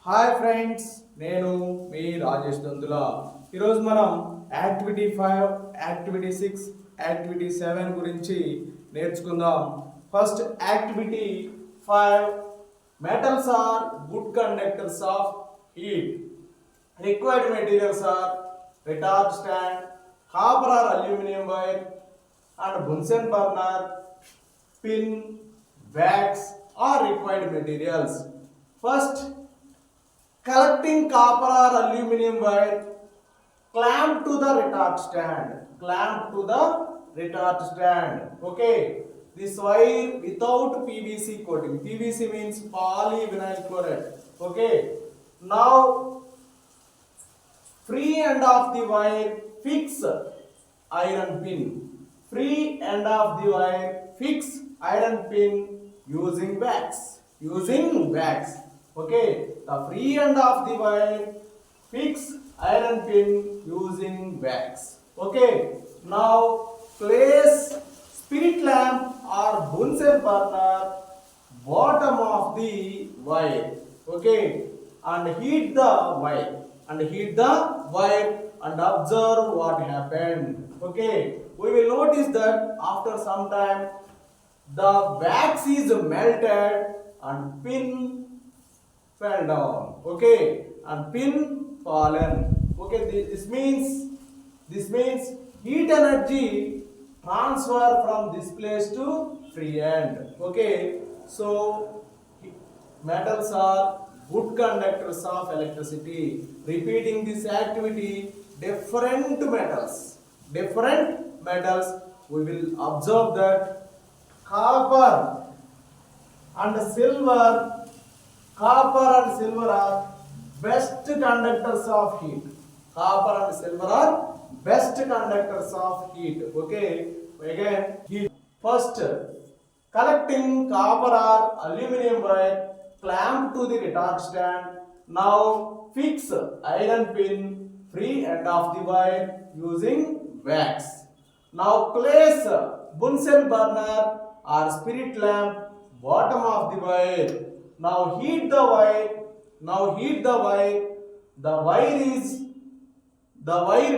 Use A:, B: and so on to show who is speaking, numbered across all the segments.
A: Hi friends, నేను మీ రాజేష్ దందుల. ఈరోజు మనం యాక్టివిటీ 5, యాక్టివిటీ 6, యాక్టివిటీ 7 గురించి నేర్చుకుందాం. First activity 5, metals are good conductors of heat. Required materials are retard stand, copper or aluminum wire, and Bunsen burner, pin, wax are required materials. First, collecting copper or aluminum wire, clamp to the retard stand. Clamp to the retard stand. Okay. This wire without PVC coating. PVC means polyvinyl chloride. Okay. Now, free end of the wire, fix iron pin. Free end of the wire, fix iron pin using wax. Using wax. Okay, the free end of the wire, fix iron pin using wax. Okay, now place spirit lamp or Bunsen burner bottom of the wire. Okay, and heat the wire. And observe what happened. Okay, we will notice that after some time the wax is melted and pin fell down. Okay, and pin fallen. Okay, this means heat energy transfer from this place to free end. Okay, so metals are good conductors of electricity. Repeating this activity, different metals we will observe that copper and silver are best conductors of heat. Copper and silver are best conductors of heat. Okay, again heat. First, collecting copper or aluminum wire, clamp to the retard stand. Now fix iron pin free end of the wire using wax. Now place Bunsen burner or spirit lamp bottom of the wire. Now heat the wire. The wire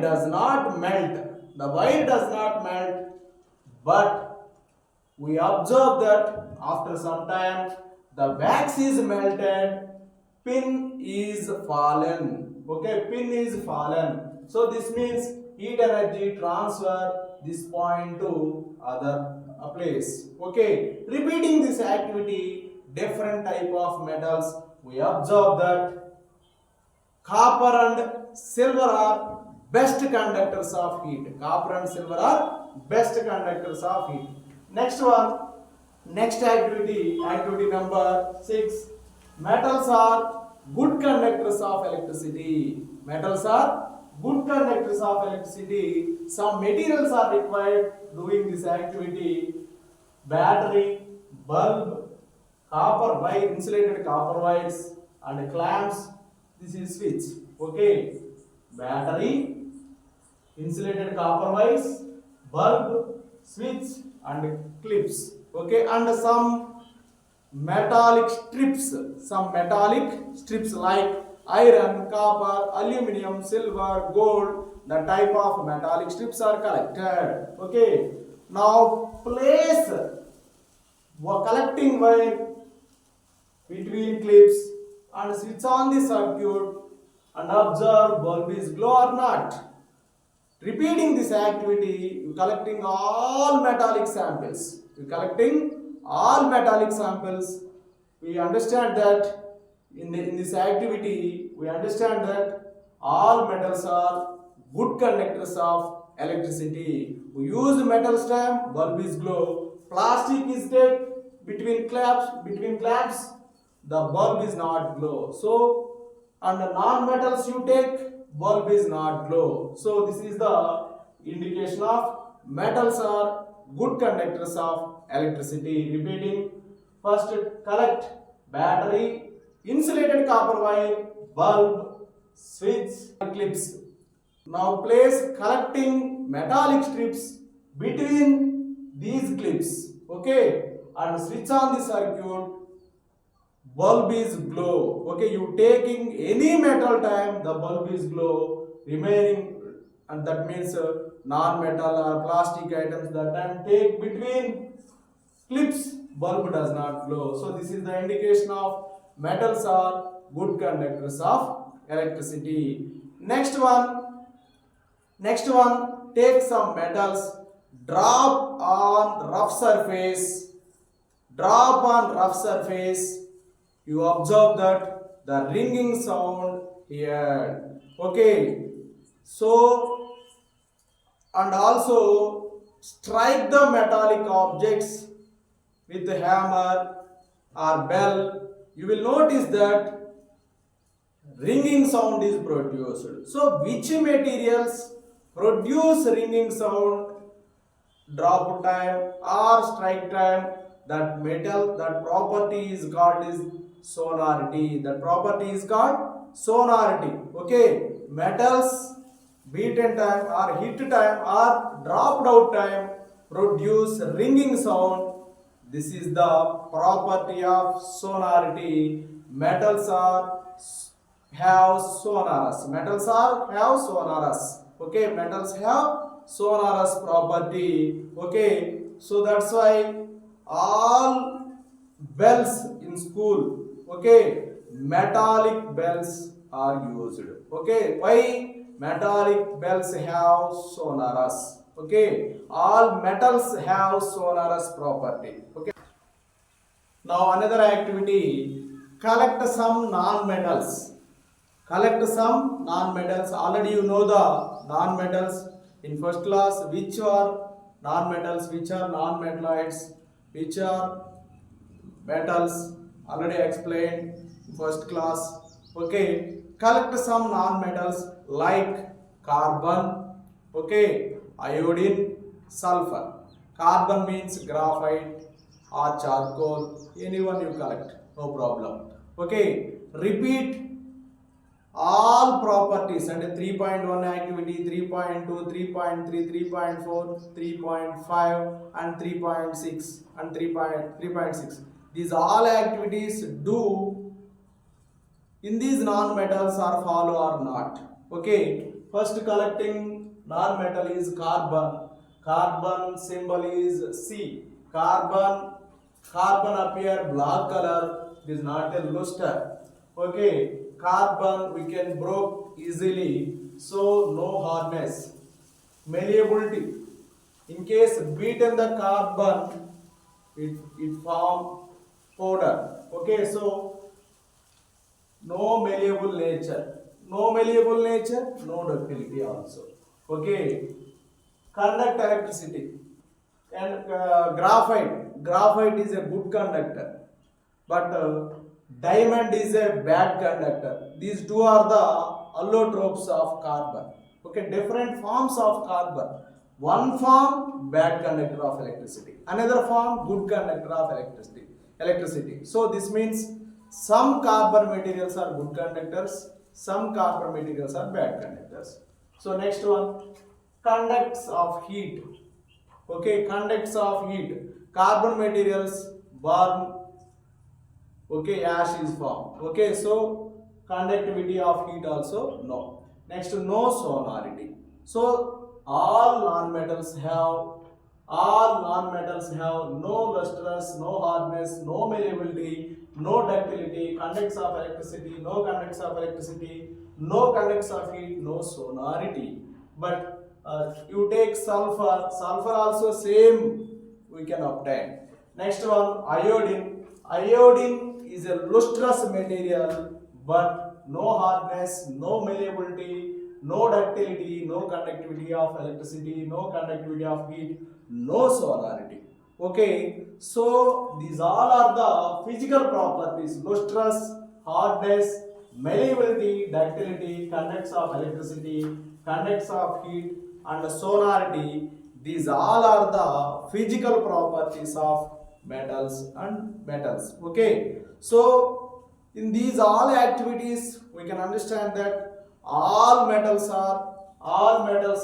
A: does not melt. But we observe that after some time the wax is melted, pin is fallen. Okay, pin is fallen. So this means heat energy transfer this point to other place. Okay, repeating this activity, different type of metals we observe that copper and silver are best conductors of heat. Next activity number 6, metals are good conductors of electricity. Some materials are required doing this activity: battery, bulb, copper wire, insulated copper wires, and clamps. This is switch. Okay, battery, insulated copper wires, bulb, switch, and clips. Okay, and some metallic strips like iron, copper, aluminum, silver, gold. The type of metallic strips are collected. Okay, now place collecting wire between clips and switch on the circuit and observe bulb is glow or not. Repeating this activity, you collecting all metallic samples. We understand that in this activity, we understand that all metals are good conductors of electricity. We use metal stamp, bulb is glow. Plastic is dead between clamps, the bulb is not glow. So, and the non-metals you take, bulb is not glow. So this is the indication of metals are good conductors of electricity. Repeating, first collect battery, insulated copper wire, bulb, switch, clips. Now place collecting metallic strips between these clips. Okay, and switch on the circuit. bulb is glow. Okay, you taking any metal time, the bulb is glow. Remaining, and that means non-metal or plastic items, that time take between clips, bulb does not glow. So this is the indication of metals are good conductors of electricity. Next one, take some metals, drop on rough surface, you observe that the ringing sound here. Okay, so and also strike the metallic objects with a hammer or bell, you will notice that ringing sound is produced. So which materials produce ringing sound? Drop time or strike time, that metal, that property is called is sonority. That property is called sonority. Okay, metals beaten time or hit time or dropped out time produce ringing sound. This is the property of sonority. Metals are have sonorous. Okay, metals have sonorous property. Okay, so that's why all bells in school, okay, metallic bells are used. Okay, why metallic bells have sonorous? Okay, all metals have sonorous property. Okay, now another activity, collect some non-metals. Already you know the non-metals in first class. Which are non-metals, which are non-metalloids, which are metals, already explained in first class. Okay, collect some non-metals like carbon, okay, iodine, sulfur. Carbon means graphite or charcoal, anyone you collect, no problem. Okay, repeat all properties and 3.1 activity, 3.2, 3.3, 3.4, 3.5 and 3.6 and 3.6. These all activities do in these non-metals are follow or not. Okay, first collecting non-metal is carbon. Carbon symbol is C. Carbon appear black color, it is not a luster. Okay, carbon we can broke easily, so no hardness. Malleability, in case beaten the carbon, it form powder. Okay, so no malleable nature, no ductility also. Okay, conduct electricity. And graphite is a good conductor, but diamond is a bad conductor. These two are the allotropes of carbon. Okay, different forms of carbon. One form bad conductor of electricity, another form good conductor of electricity. So this means some carbon materials are good conductors, some carbon materials are bad conductors. So next one, conducts of heat. Okay, conducts of heat. Carbon materials burn. Okay, ash is formed. Okay, so conductivity of heat also no. Next, no sonority. So all non-metals have no lustrous, no hardness, no malleability, no ductility, conducts of electricity, no conducts of electricity, no conducts of heat, no sonority. But you take sulfur also same we can obtain. Next one, iodine is a lustrous material, but no hardness, no malleability, no ductility, no conductivity of electricity, no conductivity of heat, no sonority. Okay, so these all are the physical properties: lustrous, hardness, malleability, ductility, conducts of electricity, conducts of heat, and sonority. These all are the physical properties of metals. Okay, so in these all activities we can understand that all metals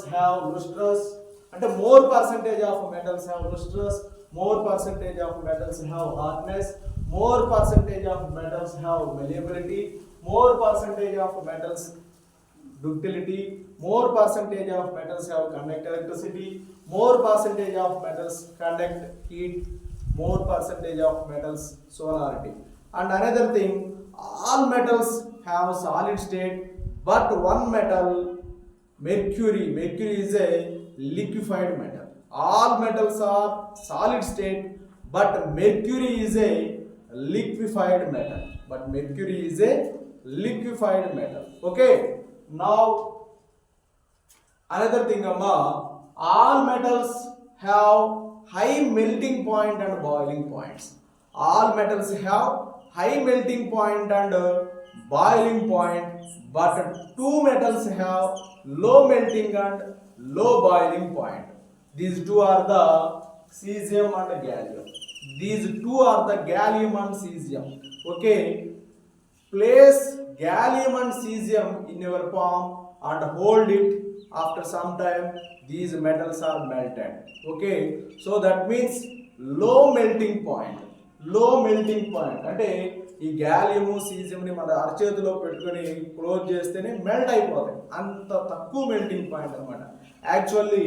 A: have lustrous, and more percentage of metals have lustrous, more percentage of metals have hardness, more percentage of metals have malleability, more percentage of metals ductility, more percentage of metals have conduct electricity, more percentage of metals conduct heat, more percentage of metals solarity. And another thing, all metals have solid state, but one metal, mercury is a liquefied metal. All metals are solid state, but mercury is a liquefied metal. Okay. Now another thing, all metals have high melting point and boiling points. All metals have high melting point and boiling point, but two metals have low melting and low boiling point. These two are the cesium and gallium. These two are the gallium and cesium. Okay. Place gallium and cesium in your palm and hold it. After some time, these metals are melted. Okay. So that means low melting point. అంటే ఈ గ్యాలియము సీజియంని మన అరచేతిలో పెట్టుకొని close చేస్తేనే melt అయిపోతాయి. అంత తక్కువ melting point అనమాట. Actually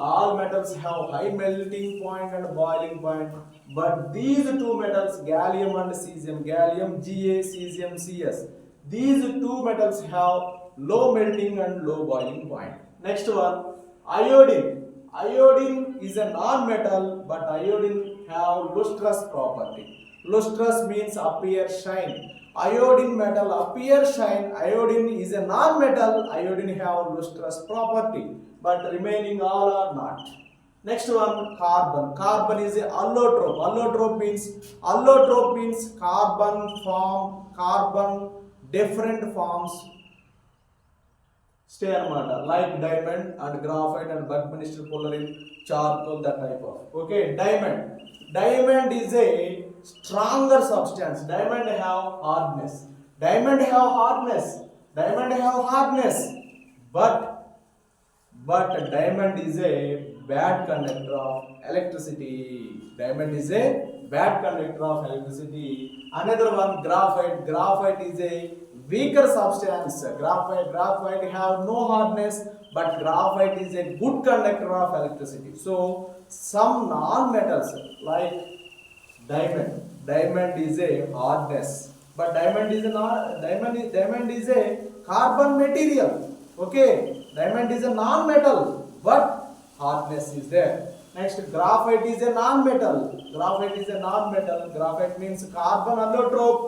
A: all metals have high melting point and boiling point, but these two metals gallium and cesium, gallium Ga, cesium Cs, these two metals have low melting and low boiling point. Next one, iodine. Iodine is a non-metal, but iodine have lustrous property. Lustrous means appear, shine. Iodine metal appear, shine. Iodine is a non-metal. Iodine have lustrous property, but remaining all are not. Next one, carbon. Carbon is a allotrope. Allotrope means carbon different forms stay anamata, like diamond and graphite and Buckminster fullerene, charcoal, that type of. Okay, diamond is a stronger substance. Diamond have hardness, but diamond is a bad conductor of electricity. Another one, graphite is a weaker substance. Graphite have no hardness, but graphite is a good conductor of electricity. So some non-metals like diamond is a hardness, but diamond is a carbon material. Okay, diamond is a non-metal, but hardness is there. Next, graphite is a non-metal. Graphite means carbon allotrope.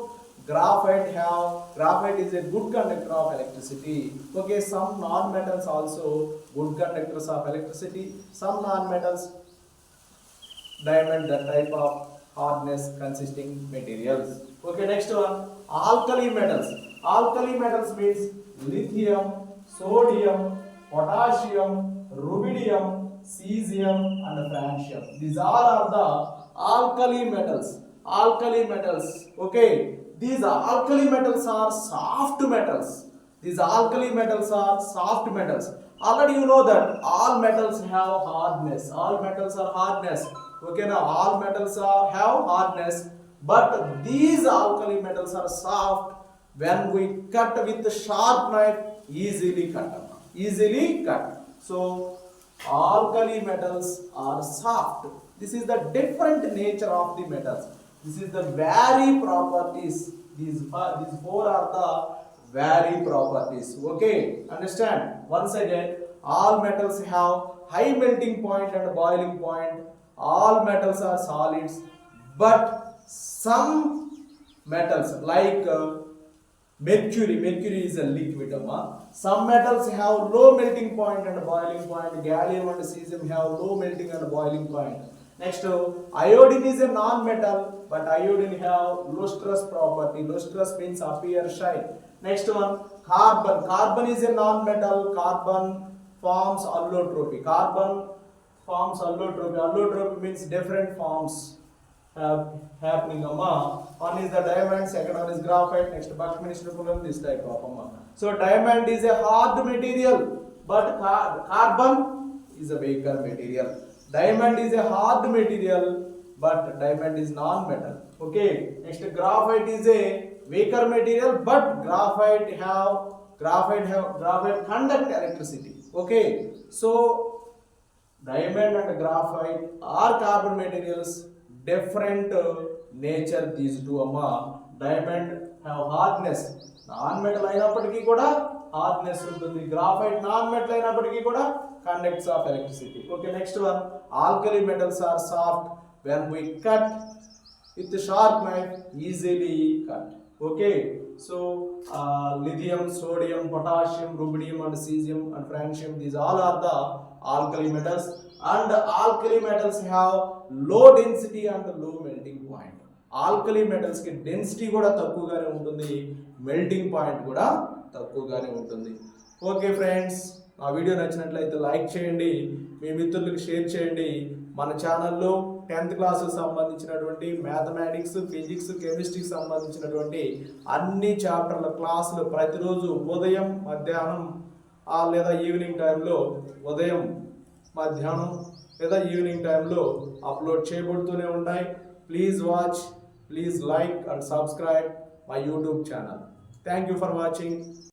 A: Graphite is a good conductor of electricity. Okay, some non-metals also good conductors of electricity. Some non-metals, diamond, that type of hardness consisting materials. Okay, next one, alkali metals means lithium, sodium, potassium, rubidium, cesium and francium. These all are the alkali metals. Okay, these alkali metals are soft metals. Already you know that all metals have hardness. Okay, now all metals have hardness, but these alkali metals are soft. When we cut with the sharp knife, easily cut. So alkali metals are soft. This is the different nature of the metals. This is the vary properties. These four are the vary properties. Okay, understand? Once again, all metals have high melting point and boiling point. All metals are solids, but some metals like mercury is a liquid. Some metals have low melting point and boiling point. Gallium and cesium have low melting and boiling point. Next, iodine is a non-metal, but iodine have lustrous property. Lustrous means appear, shine. Next one, carbon is a non-metal. Carbon forms allotropy. Allotropy means different forms happening. One is the diamond, second one is graphite, next Buckminster fullerene, this type of. So diamond is a hard material, but carbon is a weaker material. Diamond is a hard material, but diamond is non-metal. Okay, next graphite is a weaker material, but graphite conduct electricity. Okay, so diamond and graphite are carbon materials, different nature these two amma. Diamond have hardness, non-metal అయినప్పటికీ కూడా hardness ఉంటుంది. Graphite non metal అయినప్పటికీ కూడా conducts of electricity. Okay, next one alkali metals are soft when we cut with sharp knife easily cut. Okay, so lithium, sodium, potassium, rubidium and cesium and francium, these all are the alkali metals, and alkali metals have low density and low melting point. Alkali metals కి density కూడా తక్కువగానే ఉంటుంది, melting point కూడా తక్కువగానే ఉంటుంది. Okay friends, ఆ video నచ్చినట్లయితే like చేయండి, మీ మిత్రులకు షేర్ చేయండి. మన ఛానల్లో 10th క్లాస్ సంబంధించినటువంటి మ్యాథమెటిక్స్, ఫిజిక్స్, కెమిస్ట్రీకి సంబంధించినటువంటి అన్ని చాప్టర్ల క్లాసులు ప్రతిరోజు ఉదయం, మధ్యాహ్నం లేదా ఈవినింగ్ టైంలో, ఉదయం, మధ్యాహ్నం లేదా ఈవినింగ్ టైంలో అప్లోడ్ చేయబడుతూనే ఉంటాయి. Please watch, please like and subscribe my YouTube channel. Thank you for watching.